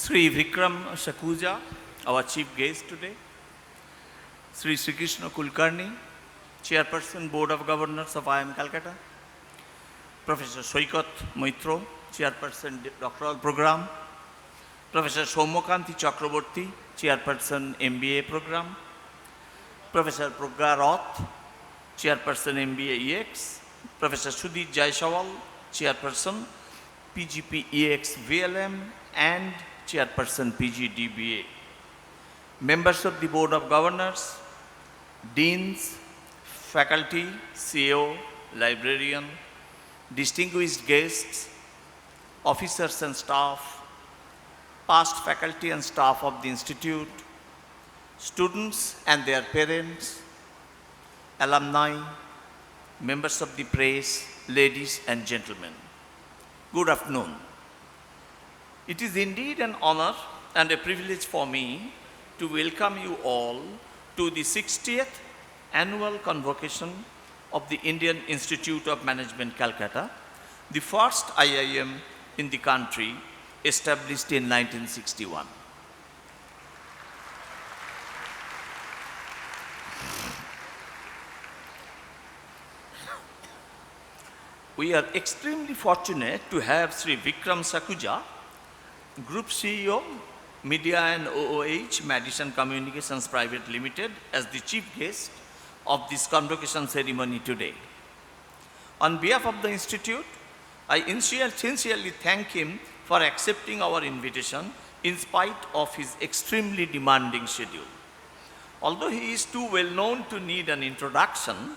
Sri Vikram Sakuja, our chief guest today, Sri Sri Krishna Kulkarni, Chairperson Board of Governors of IIM Calcutta, Professor Soikat Moitro, Chairperson Doctoral Program, Professor Somokanti Chakraborty, Chairperson MBA Program, Professor Pragya Roth, Chairperson MBAEX, Professor Sudhir Jaiswal, Chairperson PGP EX VLM and Chairperson PGDBA. Members of the Board of Governors, Deans, faculty, CEO, librarian, distinguished guests, officers and staff, past faculty and staff of the Institute, students and their parents, alumni, members of the press, ladies and gentlemen. Good afternoon. It is indeed an honor and a privilege for me to welcome you all to the 60th annual convocation of the Indian Institute of Management Calcutta, the first IIM in the country, established in 1961. We are extremely fortunate to have Sri Vikram Sakuja, Group CEO, Media and OOH, Madison Communications Private Limited, as the chief guest of this convocation ceremony today. On behalf of the Institute, I sincerely thank him for accepting our invitation in spite of his extremely demanding schedule. Although he is too well known to need an introduction,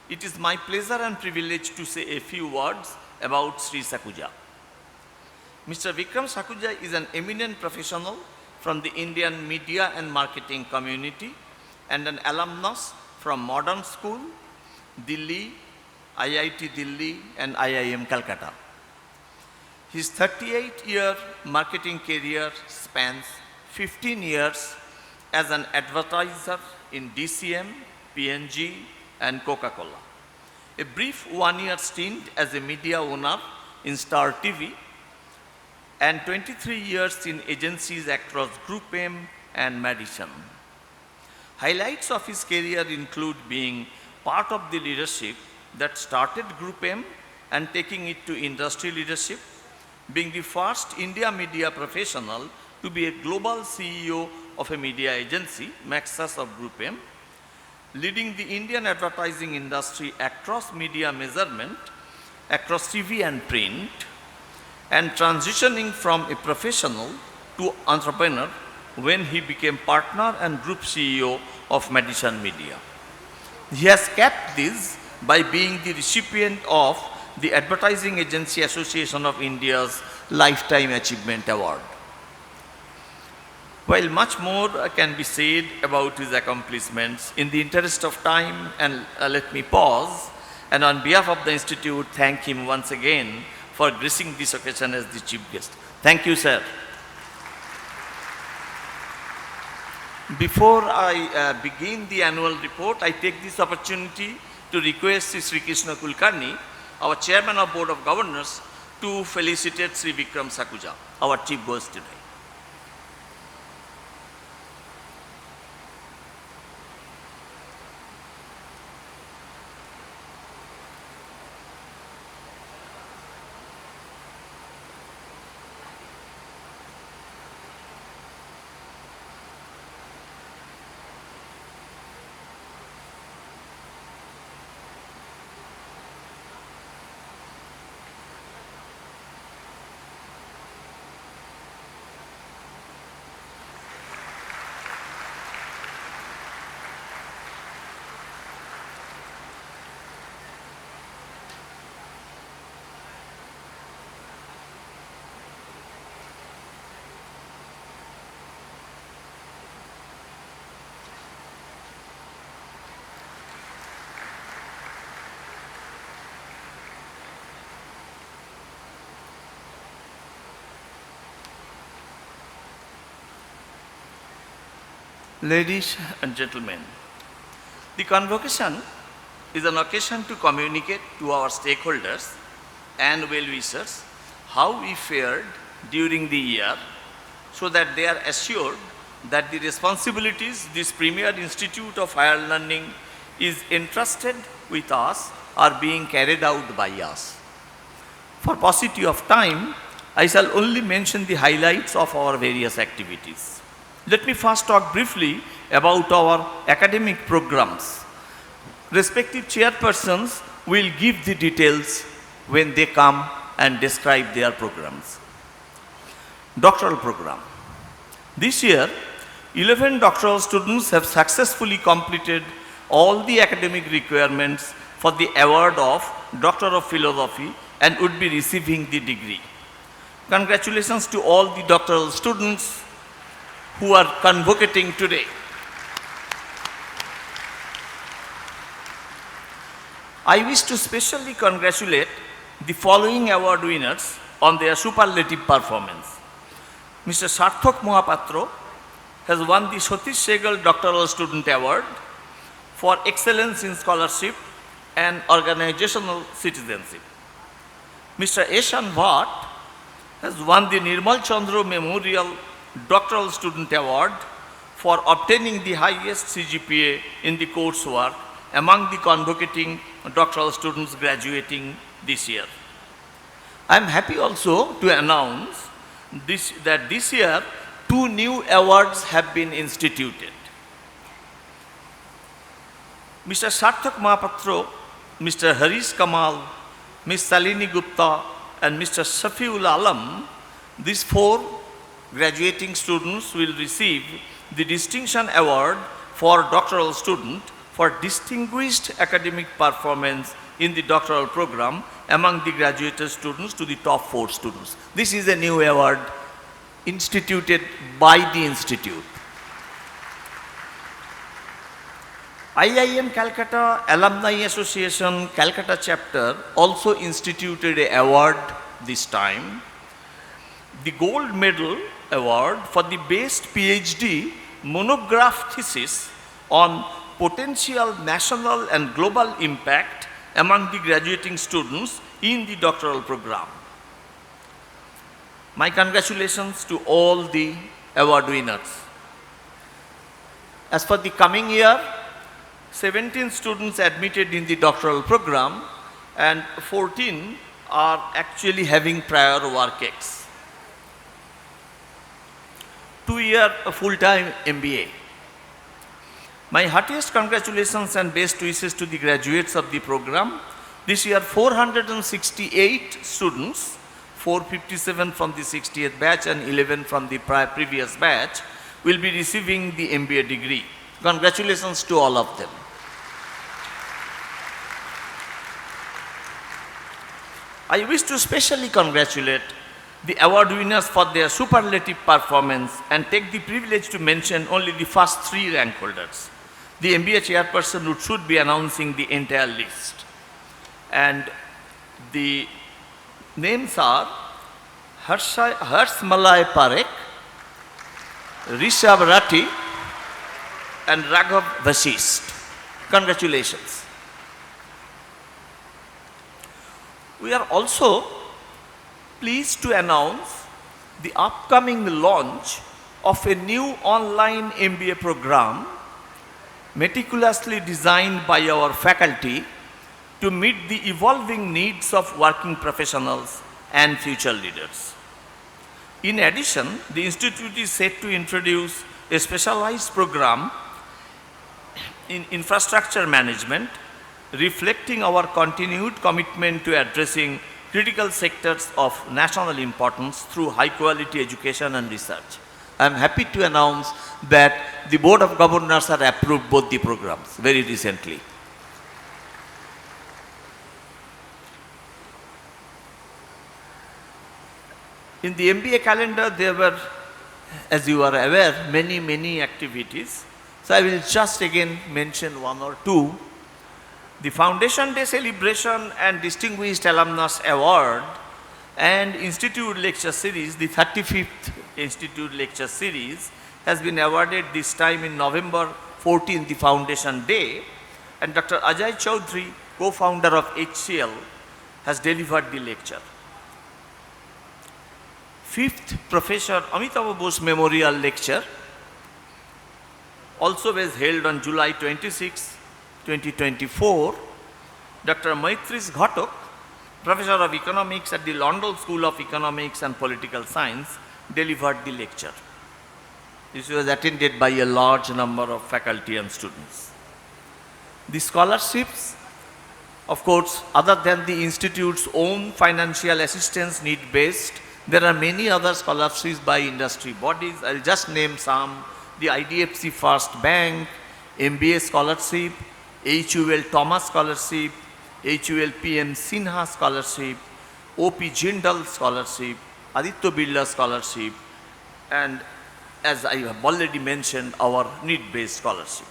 it is my pleasure and privilege to say a few words about Sri Sakuja. Mr. Vikram Sakuja is an eminent professional from the Indian media and marketing community and an alumnus from Modern School, Delhi, IIT Delhi and IIM Calcutta. His 38-year marketing career spans 15 years as an advertiser in DCM, P&G and Coca-Cola. A brief one-year stint as a media owner in Star TV and 23 years in agencies across Group M and Madison. Highlights of his career include being part of the leadership that started Group M and taking it to industry leadership, being the first India media professional to be a global CEO of a media agency, Maxus of Group M, leading the Indian advertising industry across media measurement, across TV and print, and transitioning from a professional to entrepreneur when he became partner and group CEO of Madison Media. He has kept this by being the recipient of the Advertising Agency Association of India's Lifetime Achievement Award. While much more can be said about his accomplishments, in the interest of time, and let me pause, and on behalf of the Institute, thank him once again for gracing this occasion as the chief guest. Thank you, sir. Before I begin the annual report, I take this opportunity to request Sri Krishna Kulkarni, our Chairman of Board of Governors, to felicitate Sri Vikram Sakuja, our chief guest today. Ladies and gentlemen, the convocation is an occasion to communicate to our stakeholders and well-wishers how we fared during the year so that they are assured that the responsibilities this premier institute of higher learning is entrusted with us are being carried out by us. For paucity of time, I shall only mention the highlights of our various activities. Let me first talk briefly about our academic programs. Respective chairpersons will give the details when they come and describe their programs. Doctoral program. This year, 11 doctoral students have successfully completed all the academic requirements for the award of Doctor of Philosophy and would be receiving the degree. Congratulations to all the doctoral students who are convocating today. I wish to specially congratulate the following award winners on their superlative performance. Mr. Sarthak Mohapatra has won the Satish Sehgal Doctoral Student Award for excellence in scholarship and organizational citizenship. Mr. Eshan Bhatt has won the Nirmal Chandra Memorial Doctoral Student Award for obtaining the highest CGPA in the coursework among the convocating doctoral students graduating this year. I am happy also to announce that this year 2 new awards have been instituted. Mr. Sarthak Mohapatra, Mr. Harish Kamal, Ms. Salini Gupta and Mr. Shafiul Alam, these 4 graduating students will receive the Distinction Award for Doctoral Student for distinguished academic performance in the doctoral program among the graduated students to the top 4 students. This is a new award instituted by the institute. IIM Calcutta Alumni Association Calcutta chapter also instituted an award this time. The gold medal award for the best PhD monograph thesis on potential national and global impact among the graduating students in the doctoral program. My congratulations to all the award winners. As for the coming year, 17 students admitted in the doctoral program and 14 are actually having prior work ex. 2-year full-time MBA. My heartiest congratulations and best wishes to the graduates of the program. This year 468 students, 457 from the 60th batch and 11 from the previous batch will be receiving the MBA degree. Congratulations to all of them. I wish to specially congratulate the award winners for their superlative performance and take the privilege to mention only the first 3 rank holders. The MBA chairperson should be announcing the entire list. And the names are Malay Parekh, Rishabh Rathi and Raghav Vasist. Congratulations. We are also pleased to announce the upcoming launch of a new online MBA program meticulously designed by our faculty to meet the evolving needs of working professionals and future leaders. In addition, the institute is set to introduce a specialized program in infrastructure management, reflecting our continued commitment to addressing critical sectors of national importance through high quality education and research. I am happy to announce that the Board of Governors have approved both the programs very recently. In the MBA calendar, there were, as you are aware, many activities. So I will just again mention 1 or 2. The Foundation Day celebration and Distinguished Alumnus Award and Institute Lecture Series, the 35th Institute Lecture Series, has been awarded this time in November 14, the Foundation Day, and Dr. Ajay Chaudhary, co-founder of HCL, has delivered the lecture. 5th Professor Amitabh Bose Memorial Lecture also was held on July 26, 2024. Dr. Maitris Ghatak, Professor of Economics at the London School of Economics and Political Science, delivered the lecture. This was attended by a large number of faculty and students. The scholarships, of course, other than the institute's own financial assistance need-based, there are many other scholarships by industry bodies. I'll just name some: the IDFC First Bank, MBA Scholarship, HUL Thomas Scholarship, HUL PM Sinha Scholarship, OP Jindal Scholarship, Aditya Birla Scholarship, and as I have already mentioned, our need-based scholarship.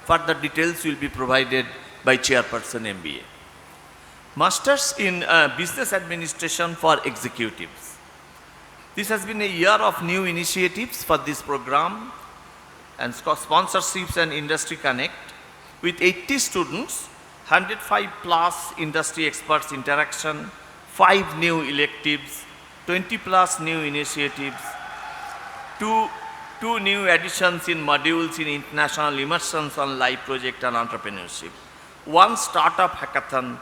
Further details will be provided by Chairperson MBA. Masters in Business Administration for Executives. This has been a year of new initiatives for this program and sponsorships and industry connect with 80 students, 105 plus industry experts interaction, 5 new electives, 20 plus new initiatives, two new additions in modules in international immersions on live project and entrepreneurship, 1 startup hackathon,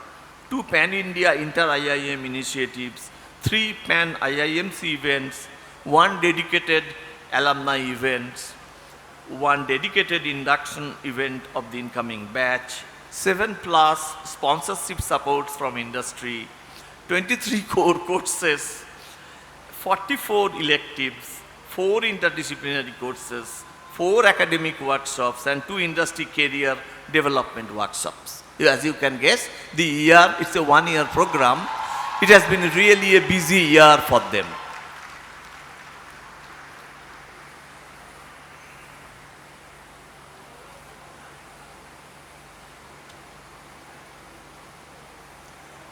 2 pan-India inter-IIM initiatives, 3 pan-IIMC events, 1 dedicated alumni events, 1 dedicated induction event of the incoming batch, 7 plus sponsorship supports from industry, 23 core courses, 44 electives, 4 interdisciplinary courses, 4 academic workshops, and 2 industry career development workshops. As you can guess, the year, it's a 1-year program. It has been really a busy year for them.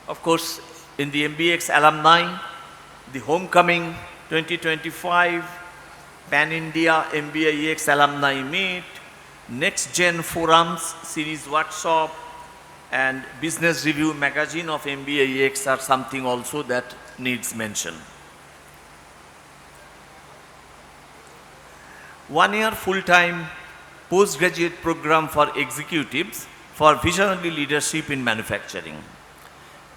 Of course, in the MBAX alumni, the homecoming 2025, Pan-India MBAX alumni meet, Next Gen Forums series workshop, and Business Review magazine of MBAX are something also that needs mention. 1-year full-time postgraduate program for executives for visionary leadership in manufacturing.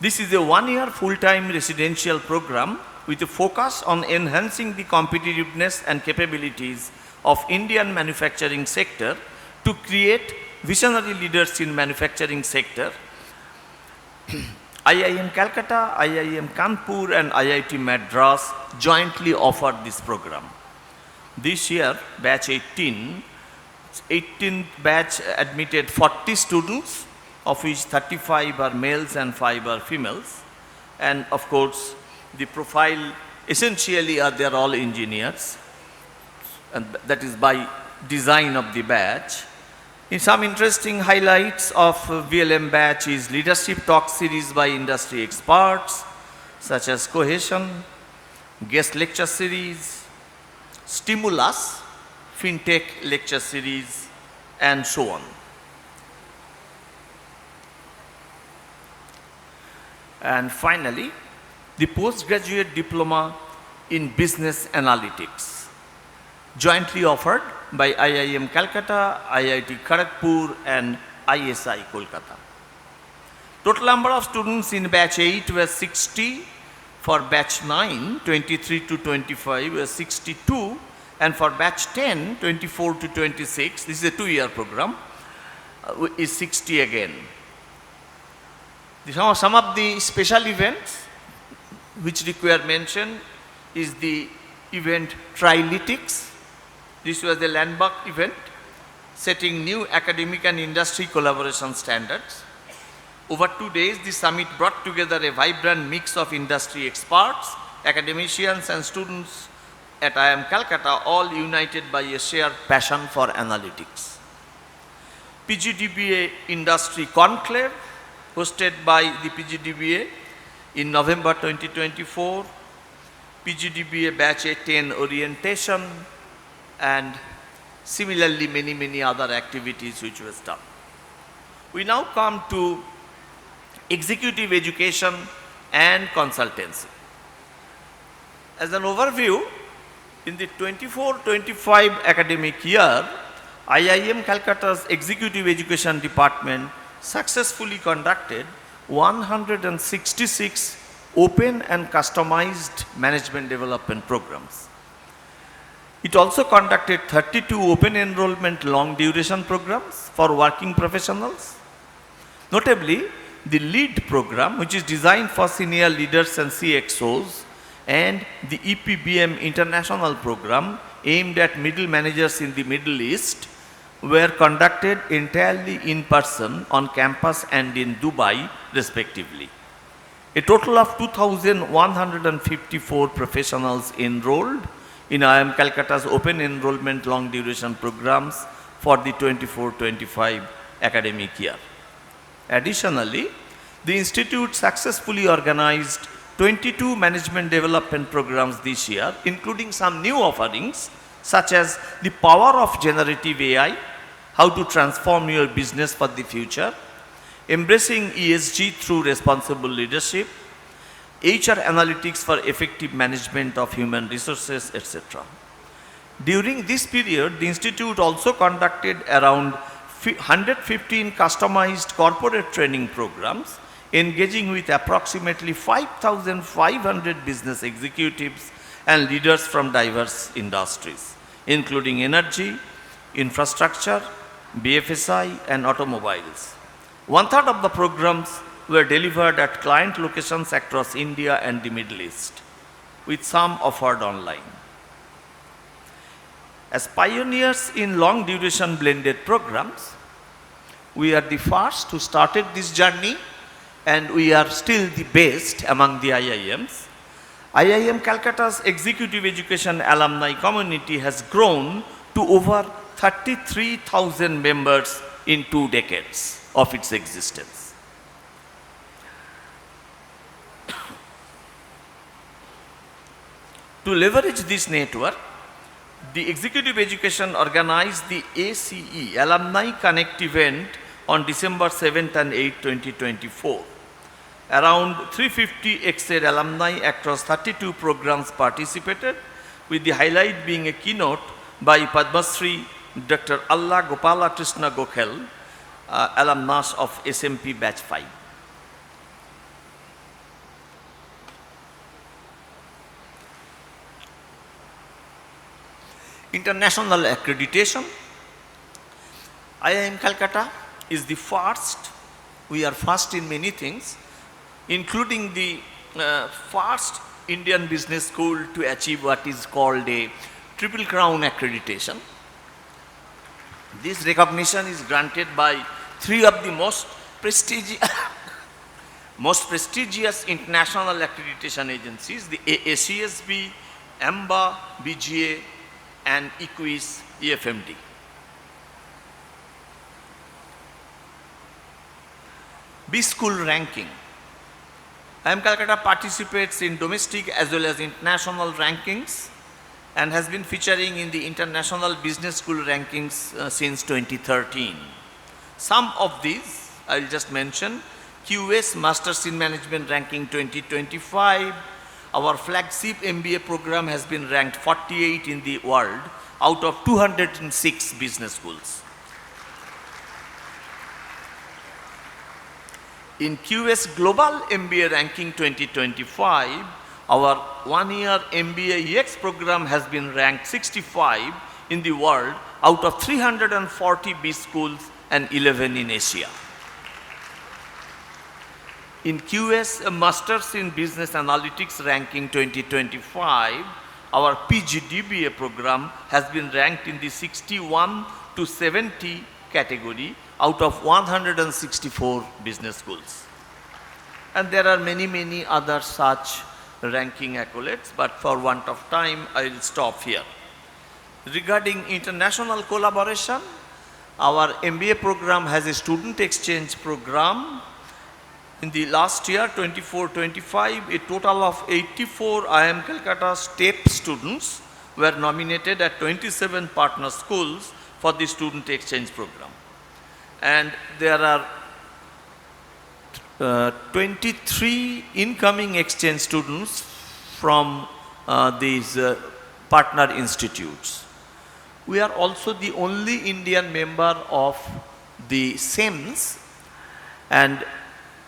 This is a 1-year full-time residential program with a focus on enhancing the competitiveness and capabilities of Indian manufacturing sector to create visionary leaders in manufacturing sector. IIM Calcutta, IIM Kanpur, and IIT Madras jointly offered this program. This year, batch 18th batch admitted 40 students, of which 35 are males and 5 are females. And of course, the profile essentially they're all engineers, and that is by design of the batch. In some interesting highlights of VLM batch is leadership talk series by industry experts such as Cohesion, guest lecture series, Stimulus, FinTech lecture series, and so on. And finally, the postgraduate diploma in business analytics, jointly offered by IIM Calcutta, IIT Kharagpur, and ISI Kolkata. Total number of students in batch 8 was 60, for batch 9, 23 to 25 was 62, and for batch 10, 24 to 26, this is a 2-year program, is 60 again. Some of the special events which require mention is the event Trilytics. This was a landmark event setting new academic and industry collaboration standards. Over 2 days, the summit brought together a vibrant mix of industry experts, academicians, and students at IIM Calcutta, all united by a shared passion for analytics. PGDBA Industry Conclave, hosted by the PGDBA in November 2024, PGDBA Batch 10 Orientation, and similarly many other activities which was done. We now come to executive education and consultancy. As an overview, in the 24-25 academic year, IIM Calcutta's Executive Education Department successfully conducted 166 open and customized management development programs. It also conducted 32 open enrollment long duration programs for working professionals. Notably, the LEAD program, which is designed for senior leaders and CXOs, and the EPBM International program aimed at middle managers in the Middle East were conducted entirely in person on campus and in Dubai respectively. A total of 2,154 professionals enrolled in IIM Calcutta's open enrollment long duration programs for the 24-25 academic year. Additionally, the institute successfully organized 22 management development programs this year, including some new offerings such as the power of generative AI, how to transform your business for the future, embracing ESG through responsible leadership, HR analytics for effective management of human resources, etc. During this period, the institute also conducted around 115 customized corporate training programs, engaging with approximately 5,500 business executives and leaders from diverse industries, including energy, infrastructure, BFSI, and automobiles. One-third of the programs were delivered at client locations across India and the Middle East, with some offered online. As pioneers in long-duration blended programs, we are the first who started this journey, and we are still the best among the IIMs. IIM Calcutta's executive education alumni community has grown to over 33,000 members in 2 decades of its existence. To leverage this network, the executive education organized the ACE Alumni Connect event on December 7th and 8th, 2024. Around 350 EXED alumni across 32 programs participated, with the highlight being a keynote by Padma Shri Dr. Allah Gopala Krishna Gokhel, alumnus of SMP Batch 5. International accreditation. IIM Calcutta is the first, we are first in many things, including the first Indian business school to achieve what is called a Triple Crown accreditation. This recognition is granted by 3 of the most prestigious international accreditation agencies, the ACSB, AMBA, BGA, and EQUIS EFMD. B-School ranking. IIM Calcutta participates in domestic as well as international rankings and has been featuring in the International Business School rankings since 2013. Some of these I will just mention: QS Masters in Management ranking 2025. Our flagship MBA program has been ranked 48 in the world out of 206 business schools. In QS Global MBA ranking 2025, our one-year MBA EX program has been ranked 65 in the world out of 340 B schools and 11 in Asia. In QS Masters in Business Analytics ranking 2025, our PGDBA program has been ranked in the 61 to 70 category out of 164 business schools. And there are many other such ranking accolades, but for want of time, I will stop here. Regarding international collaboration, our MBA program has a student exchange program. In the last year, 24-25, a total of 84 IIM Calcutta STEP students were nominated at 27 partner schools for the student exchange program. And there are 23 incoming exchange students from these partner institutes. We are also the only Indian member of the SEMS, and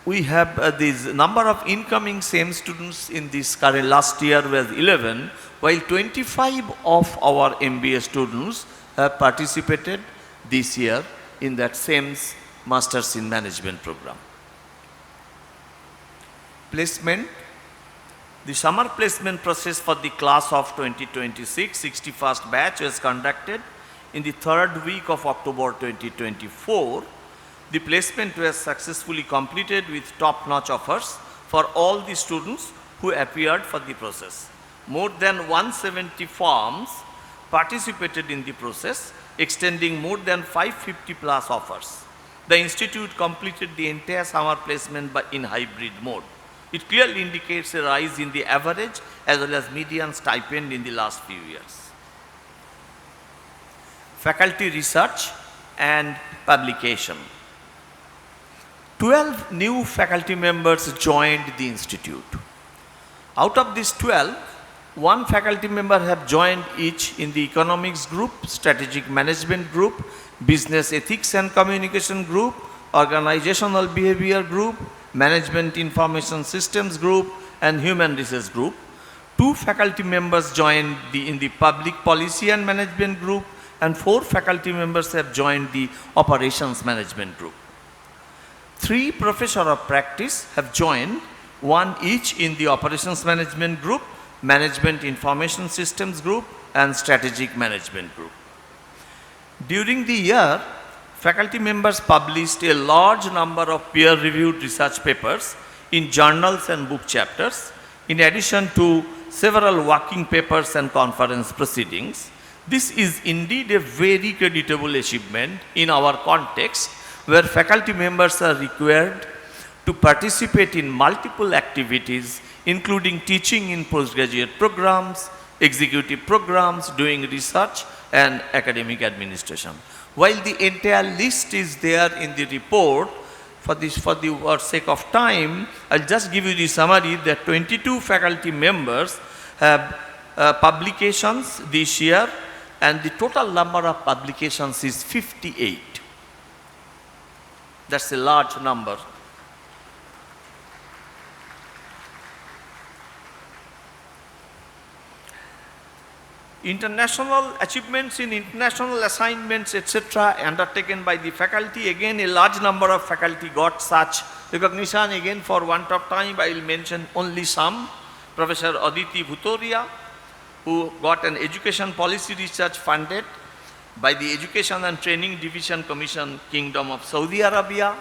we have this number of incoming SEM students in this current last year was 11, while 25 of our MBA students have participated this year in that SEMS Masters in Management program. Placement. The summer placement process for the class of 2026, 61st batch was conducted in the third week of October 2024. The placement was successfully completed with top-notch offers for all the students who appeared for the process. More than 170 firms participated in the process, extending more than 550 plus offers. The institute completed the entire summer placement in hybrid mode. It clearly indicates a rise in the average as well as median stipend in the last few years. Faculty research and publication. 12 new faculty members joined the institute. Out of these 12, one faculty member have joined each in the economics group, strategic management group, business ethics and communication group, organizational behavior group, management information systems group, and human resources group. 2 faculty members joined in the public policy and management group, and 4 faculty members have joined the operations management group. 3 professors of practice have joined, 1 each in the operations management group, management information systems group, and strategic management group. During the year, faculty members published a large number of peer-reviewed research papers in journals and book chapters, in addition to several working papers and conference proceedings. This is indeed a very creditable achievement in our context, where faculty members are required to participate in multiple activities, including teaching in postgraduate programs, executive programs, doing research, and academic administration. While the entire list is there in the report, for the sake of time, I'll just give you the summary that 22 faculty members have publications this year, and the total number of publications is 58. That's a large number. International achievements in international assignments, etc., undertaken by the faculty. Again, a large number of faculty got such recognition. Again, for want of time, I will mention only some. Professor Aditi Bhutoria, who got an education policy research funded by the Education and Training Division Commission, Kingdom of Saudi Arabia.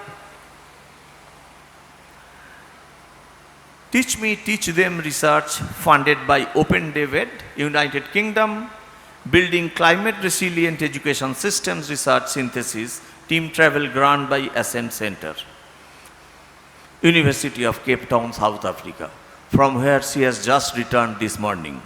Teach Me, Teach Them research funded by Open David, United Kingdom. Building Climate Resilient Education Systems Research Synthesis, Team Travel Grant by Ascent Center, University of Cape Town, South Africa, from where she has just returned this morning.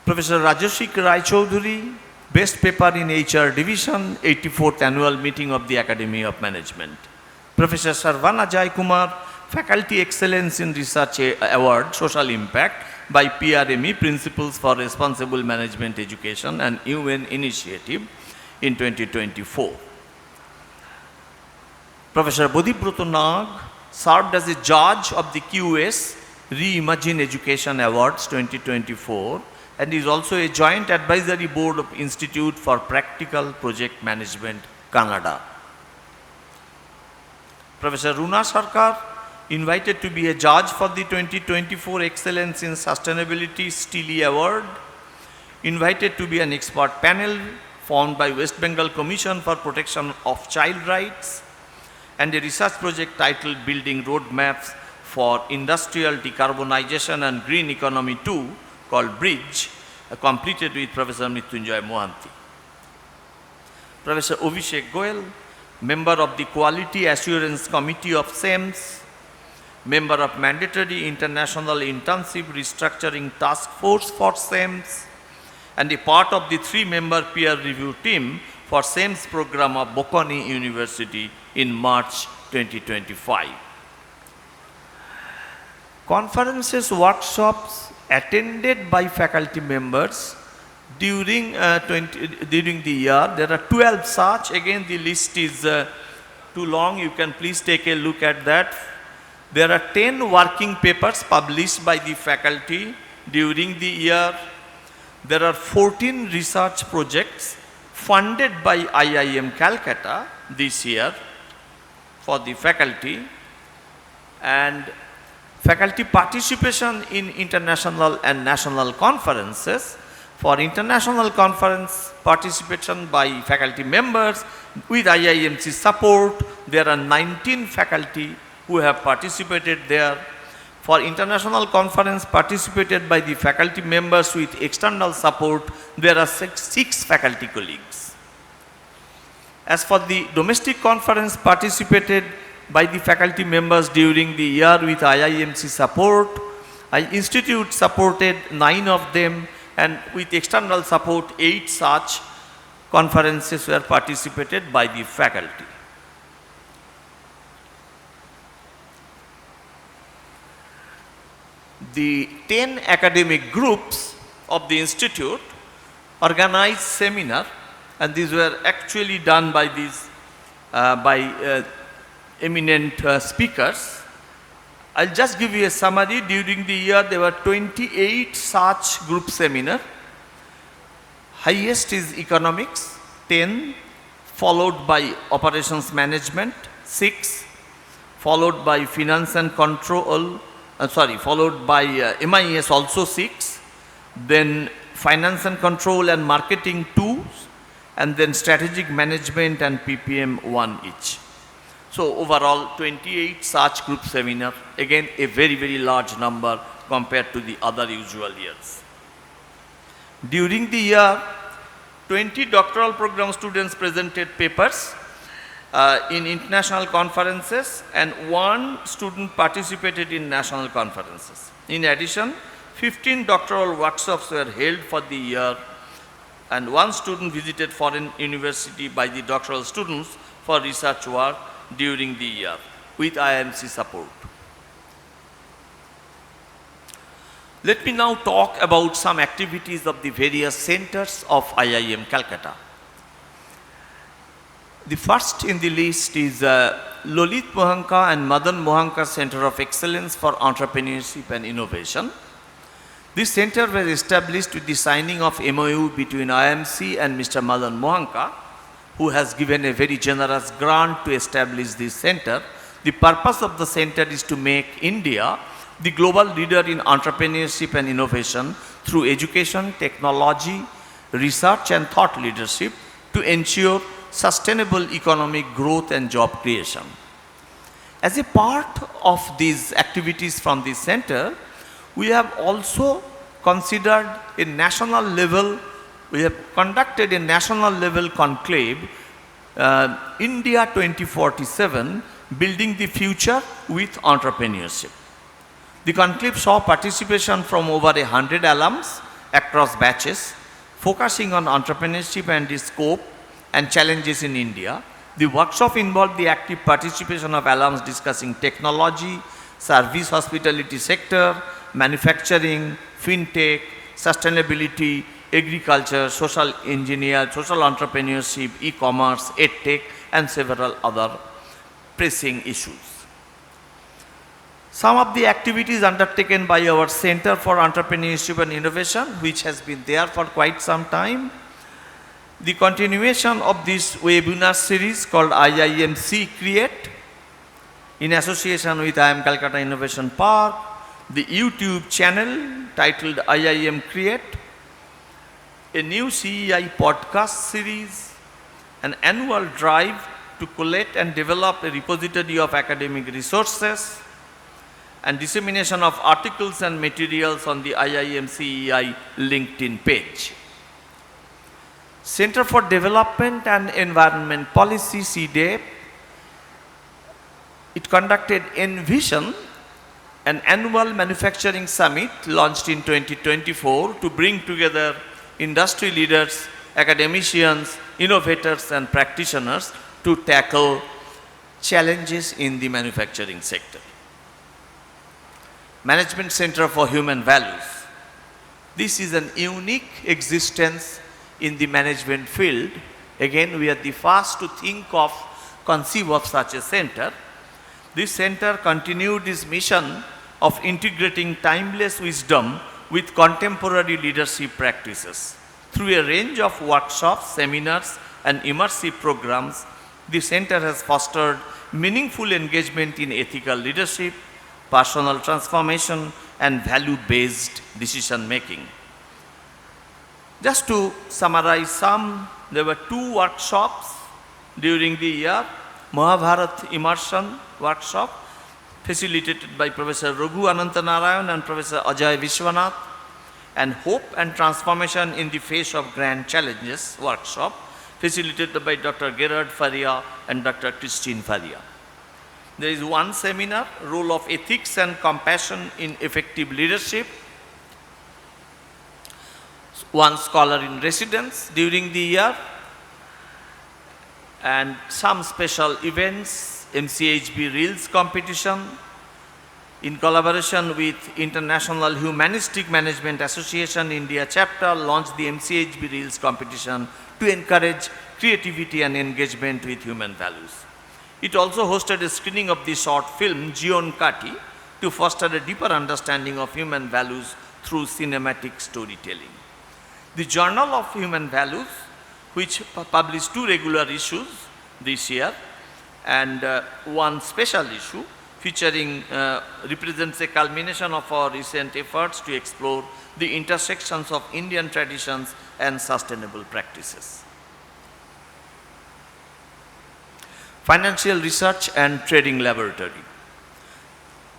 Professor Rajashik Rai Chaudhuri, Best Paper in HR Division, 84th Annual Meeting of the Academy of Management. Professor Sarvana Jai Kumar, Faculty Excellence in Research Award, Social Impact by PRME, Principles for Responsible Management Education, and UN Initiative in 2024. Professor Bodhibroto Nag served as a judge of the QS Reimagine Education Awards 2024 and is also a joint advisory board of Institute for Practical Project Management, Canada. Professor Runa Sarkar, invited to be a judge for the 2024 Excellence in Sustainability Steely Award, invited to be an expert panel formed by West Bengal Commission for Protection of Child Rights, and a research project titled Building Roadmaps for Industrial Decarbonization and Green Economy 2 called Bridge, completed with Professor Mrityunjoy Mohanty. Professor Abhishek Goel, member of the Quality Assurance Committee of SEMS, member of Mandatory International Intensive Restructuring Task Force for SEMS, and a part of the 3-member peer review team for SEMS program of Bocconi University in March 2025. Conferences, workshops attended by faculty members during the year. There are 12 such. Again, the list is too long. You can please take a look at that. There are 10 working papers published by the faculty during the year. There are 14 research projects funded by IIM Calcutta this year for the faculty, and faculty participation in international and national conferences. For international conference participation by faculty members with IIMC support, there are 19 faculty who have participated there. For international conference participated by the faculty members with external support, there are six faculty colleagues. As for the domestic conference participated by the faculty members during the year with IIMC support, institute supported 9 of them, and with external support 8 such conferences were participated by the faculty. The 10 academic groups of the institute organized seminar, and these were actually done by these eminent speakers. I'll just give you a summary. During the year, there were 28 such group seminar. Highest is economics, 10, followed by operations management, 6, followed by finance and control, followed by MIS also 6, then finance and control and marketing 2, and then strategic management and PPM 1 each. So overall 28 such group seminar, again a very, very large number compared to the other usual years. During the year, 20 doctoral program students presented papers in international conferences, and 1 student participated in national conferences. In addition, 15 doctoral workshops were held for the year, and 1 student visited foreign university by the doctoral students for research work during the year with IIMC support. Let me now talk about some activities of the various centers of IIM Calcutta. The first in the list is Lalit Mohanka and Madan Mohanka Center of Excellence for Entrepreneurship and Innovation. This center was established with the signing of MOU between IIMC and Mr. Madan Mohanka, who has given a very generous grant to establish this center. The purpose of the center is to make India the global leader in entrepreneurship and innovation through education, technology, research and thought leadership to ensure sustainable economic growth and job creation. As a part of these activities from this center, we have also considered a national level, we have conducted a national level conclave, India 2047, Building the Future with Entrepreneurship. The conclave saw participation from over 100 alums across batches, focusing on entrepreneurship and its scope and challenges in India. The workshop involved the active participation of alums discussing technology, service hospitality sector, manufacturing, fintech, sustainability, agriculture, social engineer, social entrepreneurship, e-commerce, edtech, and several other pressing issues. Some of the activities undertaken by our Center for Entrepreneurship and Innovation, which has been there for quite some time. The continuation of this webinar series called IIMC Create in association with IIM Calcutta Innovation Park, the YouTube channel titled IIM Create, a new CEI podcast series, an annual drive to collect and develop a repository of academic resources, and dissemination of articles and materials on the IIM CEI LinkedIn page. Center for Development and Environment Policy, CDEP, it conducted Envision, an annual manufacturing summit launched in 2024 to bring together industry leaders, academicians, innovators and practitioners to tackle challenges in the manufacturing sector. Management Center for Human Values. This is an unique existence in the management field. Again, we are the first to conceive of such a center. This center continued its mission of integrating timeless wisdom with contemporary leadership practices. Through a range of workshops, seminars, and immersive programs, the center has fostered meaningful engagement in ethical leadership, personal transformation, and value-based decision-making. Just to summarize some, there were 2 workshops during the year. Mahabharat Immersion Workshop, facilitated by Professor Raghu Anantanarayan and Professor Ajay Vishwanath, and Hope and Transformation in the Face of Grand Challenges Workshop, facilitated by Dr. Gerard Faria and Dr. Christine Faria. There is 1 seminar, Role of Ethics and Compassion in Effective Leadership, 1 scholar in residence during the year, and some special events, MCHB Reels competition, in collaboration with International Humanistic Management Association India chapter, launched the MCHB Reels competition to encourage creativity and engagement with human values. It also hosted a screening of the short film Jion Kati to foster a deeper understanding of human values through cinematic storytelling. The Journal of Human Values, which published 2 regular issues this year and 1 special issue featuring represents a culmination of our recent efforts to explore the intersections of Indian traditions and sustainable practices. Financial Research and Trading Laboratory.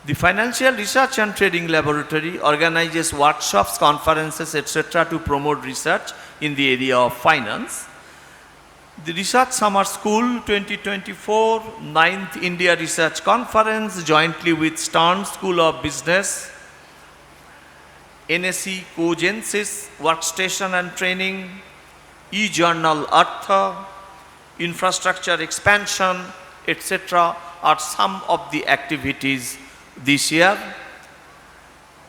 The Financial Research and Trading Laboratory organizes workshops, conferences, etc. to promote research in the area of finance. The Research Summer School 2024 9th India Research Conference, jointly with Stern School of Business, NSE Cogensis Workstation and Training, e-journal Artha, infrastructure expansion, etc. are some of the activities this year.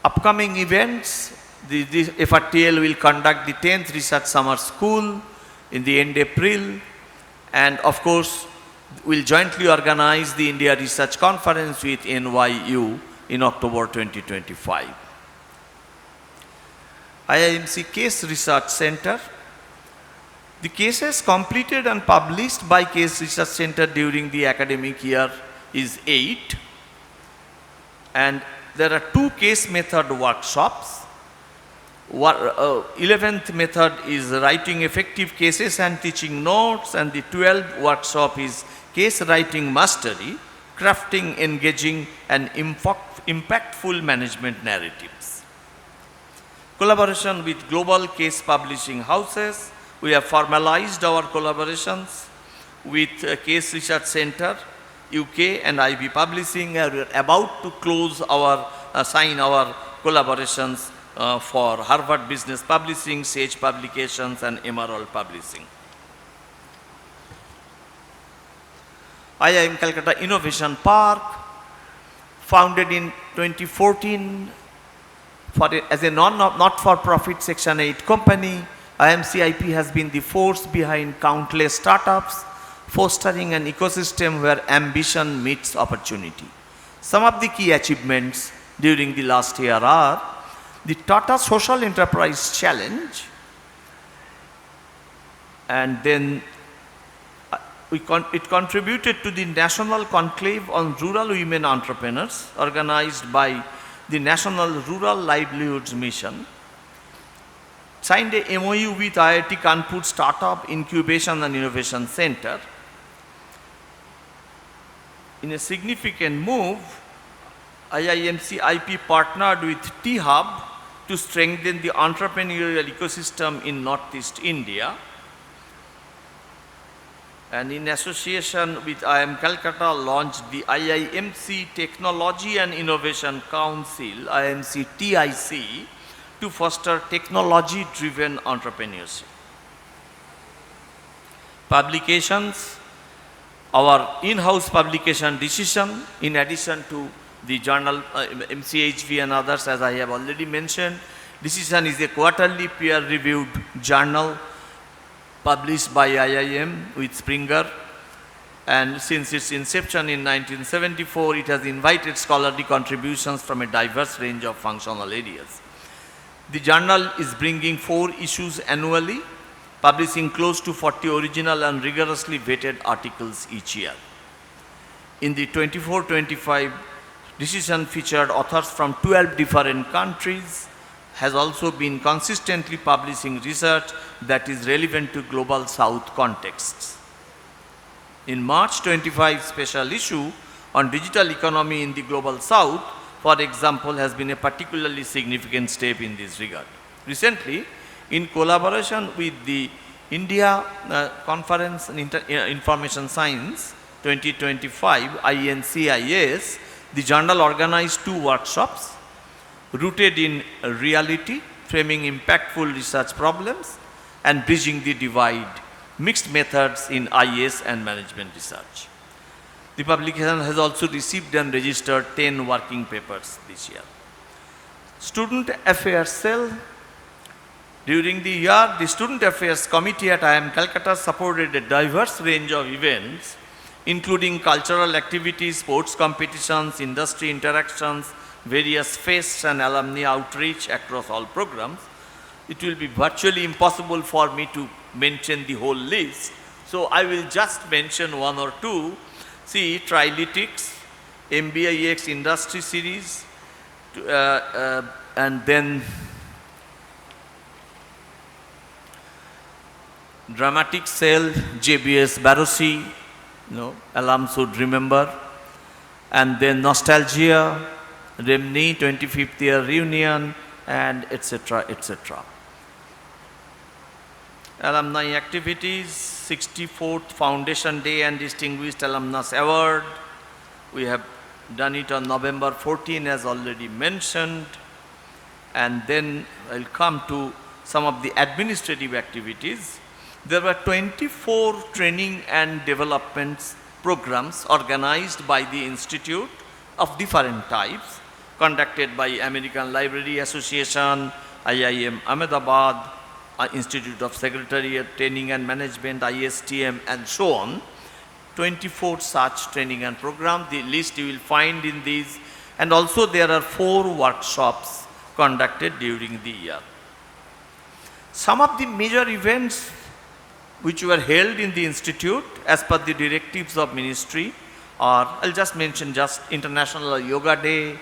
Upcoming events, the FRTL will conduct the 10th Research Summer School in the end April, and of course will jointly organize the India Research Conference with NYU in October 2025. IIMC Case Research Center. The cases completed and published by Case Research Center during the academic year is 8, and there are 2 case method workshops. 11th method is writing effective cases and teaching notes, and the 12th workshop is case writing mastery, crafting engaging and impactful management narratives. Collaboration with global case publishing houses. We have formalized our collaborations with Case Research Center, UK and IB Publishing. We are about to close sign our collaborations for Harvard Business Publishing, Sage Publications and Emerald Publishing. IIM Calcutta Innovation Park, founded in 2014 as a not-for-profit Section 8 company. IMCIP has been the force behind countless startups, fostering an ecosystem where ambition meets opportunity. Some of the key achievements during the last year are the Tata Social Enterprise Challenge, and then it contributed to the National Conclave on Rural Women Entrepreneurs organized by the National Rural Livelihoods Mission, signed a MOU with IIT Kanpur Startup Incubation and Innovation Center. In a significant move, IIMC IP partnered with T-Hub to strengthen the entrepreneurial ecosystem in Northeast India. And in association with IIM Calcutta, launched the IIMC Technology and Innovation Council, IIMC TIC, to foster technology-driven entrepreneurship. Publications, our in-house publication decision, in addition to The journal MCHV and others, as I have already mentioned. Decision is a quarterly peer-reviewed journal published by IIM with Springer, and since its inception in 1974, it has invited scholarly contributions from a diverse range of functional areas. The journal is bringing 4 issues annually, publishing close to 40 original and rigorously vetted articles each year. In the 24-25 decision featured authors from 12 different countries, has also been consistently publishing research that is relevant to global South contexts. In March 25 special issue on digital economy in the global South, for example, has been a particularly significant step in this regard. Recently, in collaboration with the India Conference on Information Science 2025 INCIS, the journal organized 2 workshops rooted in reality, framing impactful research problems and bridging the divide, mixed methods in IS and management research. The publication has also received and registered 10 working papers this year. Student Affairs Cell. During the year, the Student Affairs Committee at IIM Calcutta supported a diverse range of events, including cultural activities, sports competitions, industry interactions, various fests and alumni outreach across all programs. It will be virtually impossible for me to mention the whole list, so I will just mention 1 or 2. See, Trilytics, MBAX Industry Series, and then Dramatic Cell, JBS Barosi, alums would remember, and then Nostalgia, Remni 25th year reunion, and etc. etc. Alumni activities, 64th Foundation Day and Distinguished Alumnus Award. We have done it on November 14 as already mentioned. And then I'll come to some of the administrative activities. There were 24 training and development programs organized by the Institute of different types, conducted by American Library Association, IIM Ahmedabad, Institute of Secretariat, Training and Management, ISTM, and so on. 24 such training and program. The list you will find in these. And also there are 4 workshops conducted during the year. Some of the major events which were held in the institute as per the directives of ministry are, I'll just mention just International Yoga Day,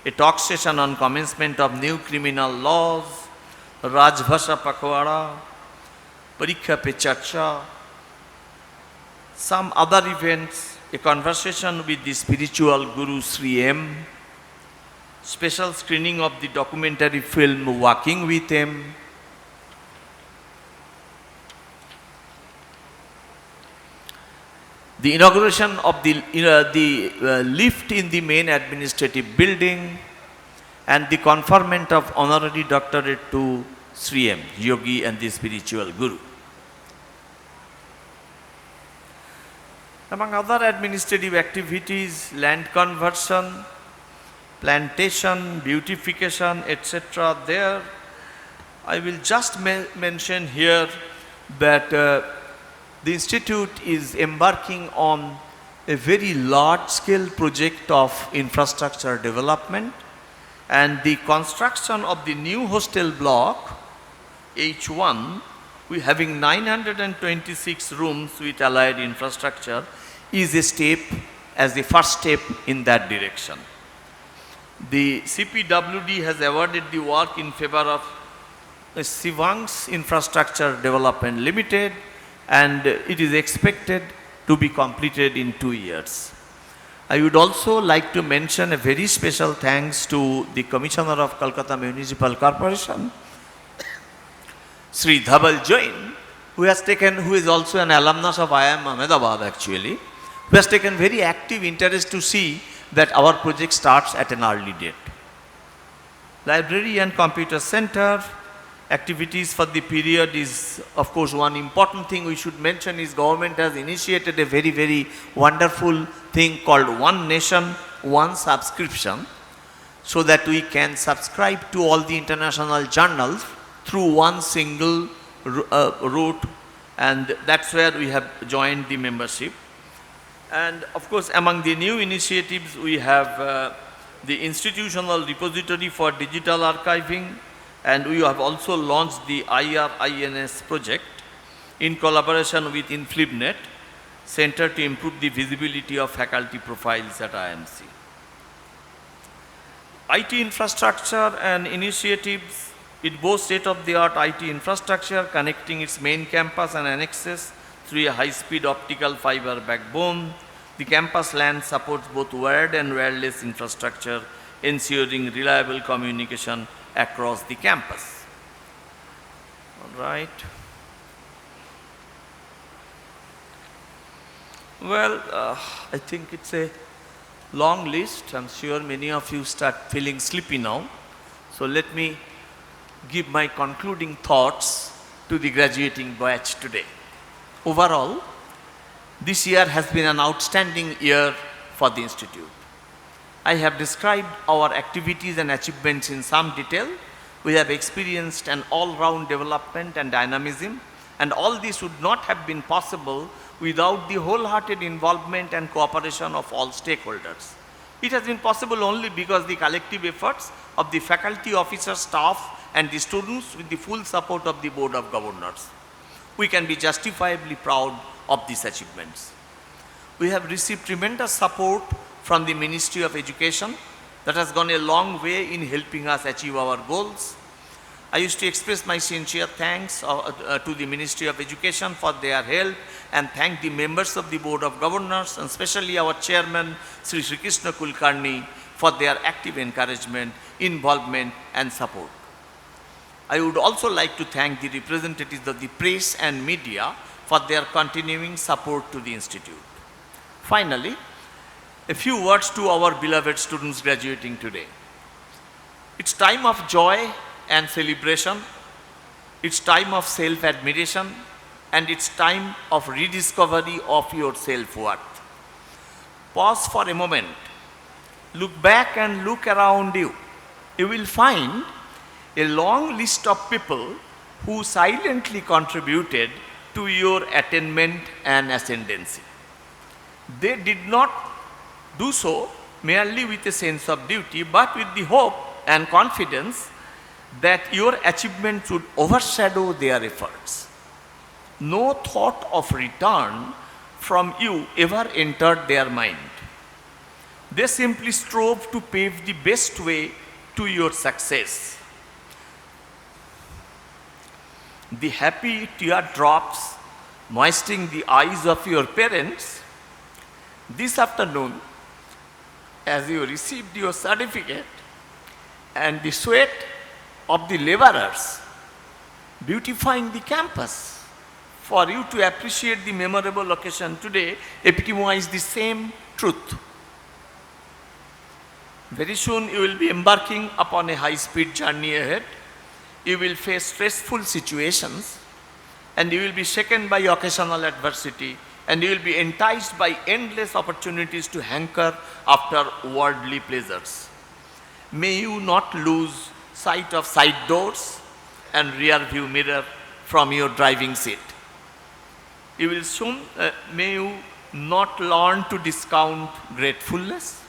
a talk session on commencement of new criminal laws, Rajbhasha Pakhwada, Parikha Pe Charcha, some other events, a conversation with the spiritual Guru Sri M, special screening of the documentary film Walking with Him, the inauguration of the lift in the main administrative building, and the conferment of honorary doctorate to Sri M, Yogi and the spiritual Guru. Among other administrative activities, land conversion, plantation, beautification, etc. There, I will just mention here that the institute is embarking on a very large-scale project of infrastructure development, and the construction of the new hostel block H1, we having 926 rooms with allied infrastructure, is a step, as the first step in that direction. The CPWD has awarded the work in favor of Sivang's Infrastructure Development Limited, and it is expected to be completed in 2 years. I would also like to mention a very special thanks to the Commissioner of Calcutta Municipal Corporation, Sri Dhaval Jain, who is also an alumnus of IIM Ahmedabad actually, who has taken very active interest to see that our project starts at an early date. Library and Computer Center activities for the period is, of course, one important thing we should mention is government has initiated a very, very wonderful thing called One Nation, one subscription so that we can subscribe to all the international journals through one single route, and that's where we have joined the membership. And of course, among the new initiatives, we have the institutional repository for digital archiving, and we have also launched the IRINS project in collaboration with InflibNet Center to improve the visibility of faculty profiles at IMC. IT infrastructure and initiatives. It boasts state-of-the-art IT infrastructure connecting its main campus and annexes through a high-speed optical fiber backbone. The campus LAN supports both wired and wireless infrastructure, ensuring reliable communication across the campus. All right. Well, I think it's a long list. I'm sure many of you start feeling sleepy now. So let me give my concluding thoughts to the graduating batch today. Overall, this year has been an outstanding year for the Institute. I have described our activities and achievements in some detail. We have experienced an all-round development and dynamism, and all this would not have been possible without the wholehearted involvement and cooperation of all stakeholders. It has been possible only because the collective efforts of the faculty, officers, staff, and the students with the full support of the Board of Governors. We can be justifiably proud of these achievements. We have received tremendous support from the Ministry of Education that has gone a long way in helping us achieve our goals. I used to express my sincere thanks to the Ministry of Education for their help, and thank the members of the Board of Governors, and especially our chairman, Sri Krishna Kulkarni, for their active encouragement, involvement, and support. I would also like to thank the representatives of the press and media for their continuing support to the Institute. Finally, a few words to our beloved students graduating today. It's time of joy and celebration. It's time of self-admiration, and it's time of rediscovery of your self-worth. Pause for a moment. Look back and look around you. You will find a long list of people who silently contributed to your attainment and ascendancy. They did not do so merely with a sense of duty, but with the hope and confidence that your achievements would overshadow their efforts. No thought of return from you ever entered their mind. They simply strove to pave the best way to your success. The happy teardrops moistening the eyes of your parents this afternoon as you received your certificate, and the sweat of the laborers beautifying the campus for you to appreciate the memorable occasion today epitomize the same truth. Very soon you will be embarking upon a high-speed journey ahead. You will face stressful situations, and you will be shaken by occasional adversity, and you will be enticed by endless opportunities to hanker after worldly pleasures. May you not lose sight of side doors and rear view mirror from your driving seat. You will soon, may you not learn to discount gratefulness,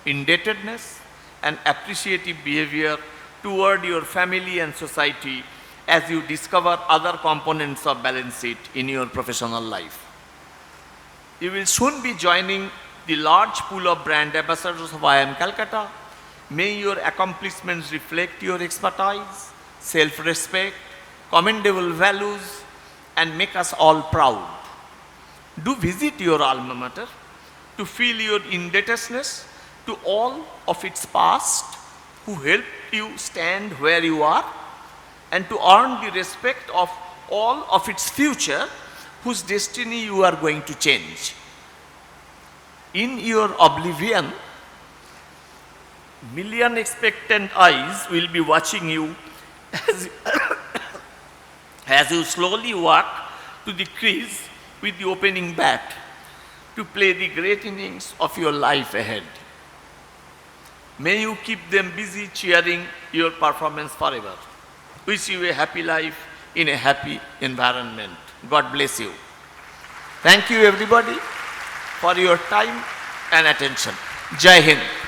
indebtedness, and appreciative behavior toward your family and society as you discover other components of balance sheet in your professional life. You will soon be joining the large pool of brand ambassadors of IIM Calcutta. May your accomplishments reflect your expertise, self-respect, commendable values, and make us all proud. Do visit your alma mater to feel your indebtedness to all of its past who helped you stand where you are, and to earn the respect of all of its future whose destiny you are going to change. In your oblivion, million expectant eyes will be watching you as you slowly walk to the crease with the opening bat to play the great innings of your life ahead. May you keep them busy cheering your performance forever. Wish you a happy life in a happy environment. God bless you. Thank you everybody for your time and attention. Jai Hind.